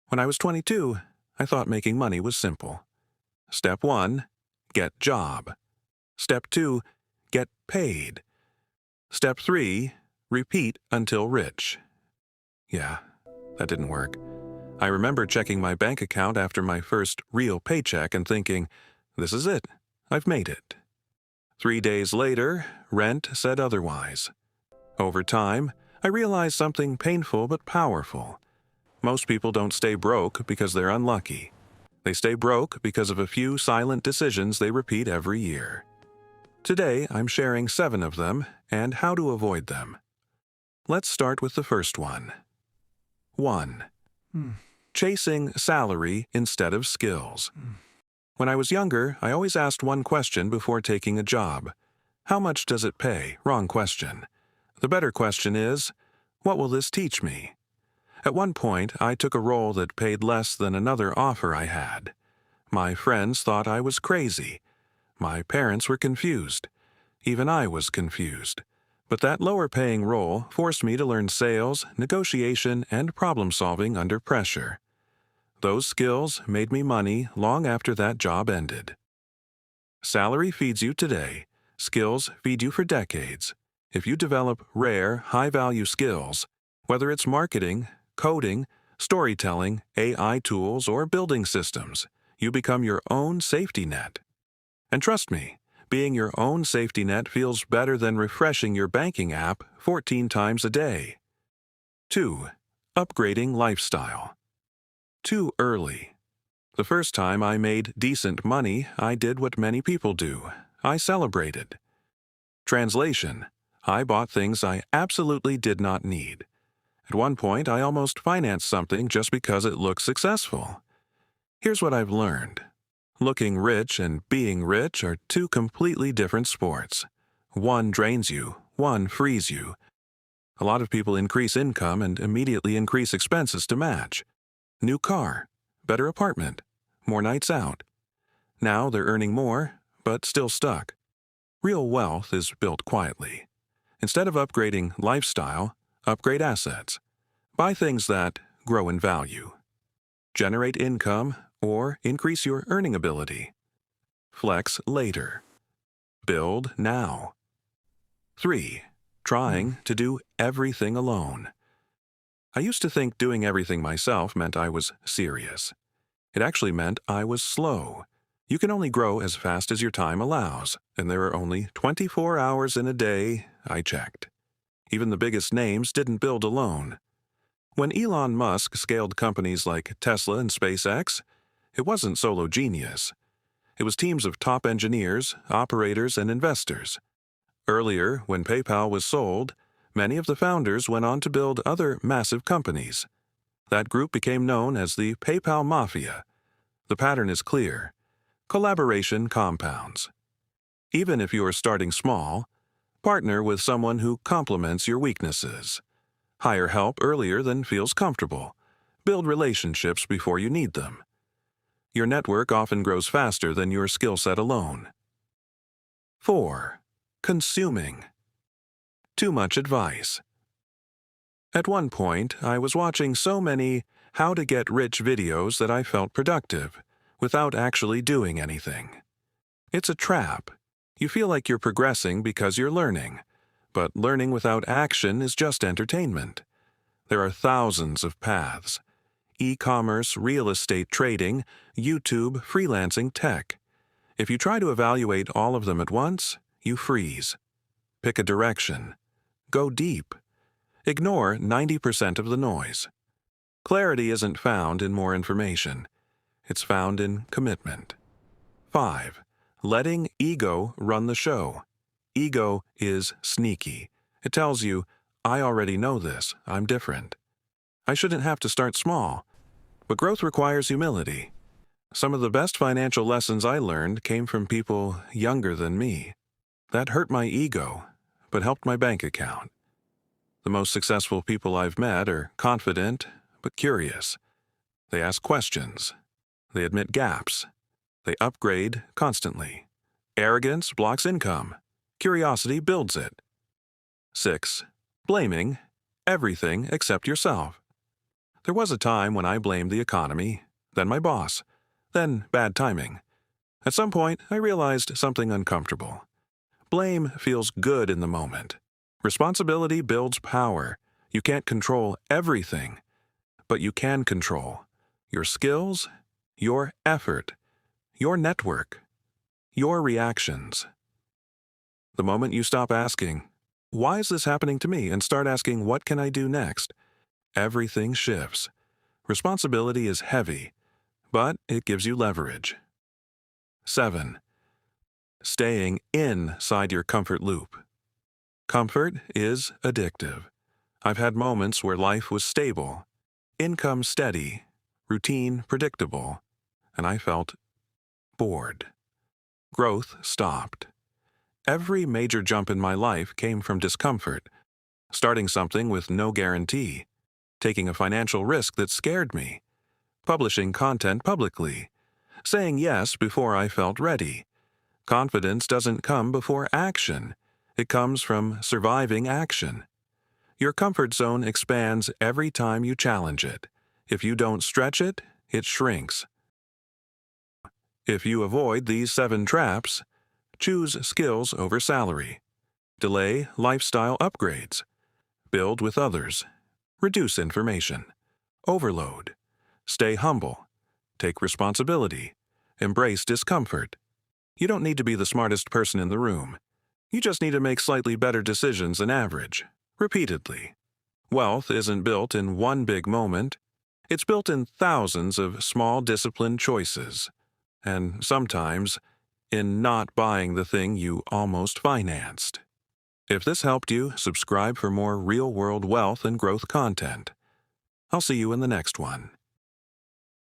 When I was 22, I thought making money was simple. Step 1, get job. Step 2, get paid. Step 3, repeat until rich. Yeah, that didn't work. I remember checking my bank account after my first real paycheck and thinking, this is it, I've made it. 3 days later, rent said otherwise. Over time, I realized something painful but powerful. Most people don't stay broke because they're unlucky. They stay broke because of a few silent decisions they repeat every year. Today, I'm sharing 7 of them and how to avoid them. Let's start with the first one. 1. Chasing salary instead of skills. When I was younger, I always asked one question before taking a job. How much does it pay? Wrong question. The better question is, what will this teach me? At one point, I took a role that paid less than another offer I had. My friends thought I was crazy. My parents were confused. Even I was confused. But that lower-paying role forced me to learn sales, negotiation, and problem-solving under pressure. Those skills made me money long after that job ended. Salary feeds you today. Skills feed you for decades. If you develop rare, high-value skills, whether it's marketing, coding, storytelling, AI tools, or building systems, you become your own safety net. And trust me, being your own safety net feels better than refreshing your banking app 14 times a day. 2. Upgrading lifestyle. Too early. The first time I made decent money, I did what many people do. I celebrated. Translation: I bought things I absolutely did not need. At one point, I almost financed something just because it looked successful. Here's what I've learned. Looking rich and being rich are two completely different sports. One drains you, one frees you. A lot of people increase income and immediately increase expenses to match. New car, better apartment, more nights out. Now they're earning more, but still stuck. Real wealth is built quietly. Instead of upgrading lifestyle, upgrade assets. Buy things that grow in value. Generate income or increase your earning ability. Flex later. Build now. 3. Trying to do everything alone. I used to think doing everything myself meant I was serious. It actually meant I was slow. You can only grow as fast as your time allows, and there are only 24 hours in a day, I checked. Even the biggest names didn't build alone. When Elon Musk scaled companies like Tesla and SpaceX, it wasn't solo genius. It was teams of top engineers, operators, and investors. Earlier, when PayPal was sold, many of the founders went on to build other massive companies. That group became known as the PayPal Mafia. The pattern is clear. Collaboration compounds. Even if you are starting small, partner with someone who complements your weaknesses. Hire help earlier than feels comfortable. Build relationships before you need them. Your network often grows faster than your skill set alone. 4. Consuming. Too much advice. At one point, I was watching so many how-to-get-rich videos that I felt productive, without actually doing anything. It's a trap. You feel like you're progressing because you're learning, but learning without action is just entertainment. There are thousands of paths. E-commerce, real estate trading, YouTube, freelancing, tech. If you try to evaluate all of them at once, you freeze. Pick a direction. Go deep. Ignore 90% of the noise. Clarity isn't found in more information. It's found in commitment. 5. Letting ego run the show. Ego is sneaky. It tells you, I already know this, I'm different. I shouldn't have to start small. But growth requires humility. Some of the best financial lessons I learned came from people younger than me. That hurt my ego, but helped my bank account. The most successful people I've met are confident, but curious. They ask questions. They admit gaps. They upgrade constantly. Arrogance blocks income. Curiosity builds it. 6. Blaming everything except yourself. There was a time when I blamed the economy, then my boss, then bad timing. At some point, I realized something uncomfortable. Blame feels good in the moment. Responsibility builds power. You can't control everything, but you can control your skills, your effort, your network, your reactions. The moment you stop asking, "Why is this happening to me?" and start asking, "What can I do next?" everything shifts. Responsibility is heavy, but it gives you leverage. 7. Staying inside your comfort loop. Comfort is addictive. I've had moments where life was stable, income steady, routine predictable, and I felt bored. Growth stopped. Every major jump in my life came from discomfort. Starting something with no guarantee, taking a financial risk that scared me, publishing content publicly, saying yes before I felt ready. Confidence doesn't come before action. It comes from surviving action. Your comfort zone expands every time you challenge it. If you don't stretch it, it shrinks. If you avoid these 7 traps, choose skills over salary. Delay lifestyle upgrades. Build with others. Reduce information. Overload. Stay humble. Take responsibility. Embrace discomfort. You don't need to be the smartest person in the room. You just need to make slightly better decisions than average, repeatedly. Wealth isn't built in one big moment. It's built in thousands of small disciplined choices, and sometimes in not buying the thing you almost financed. If this helped you, subscribe for more real-world wealth and growth content. I'll see you in the next one.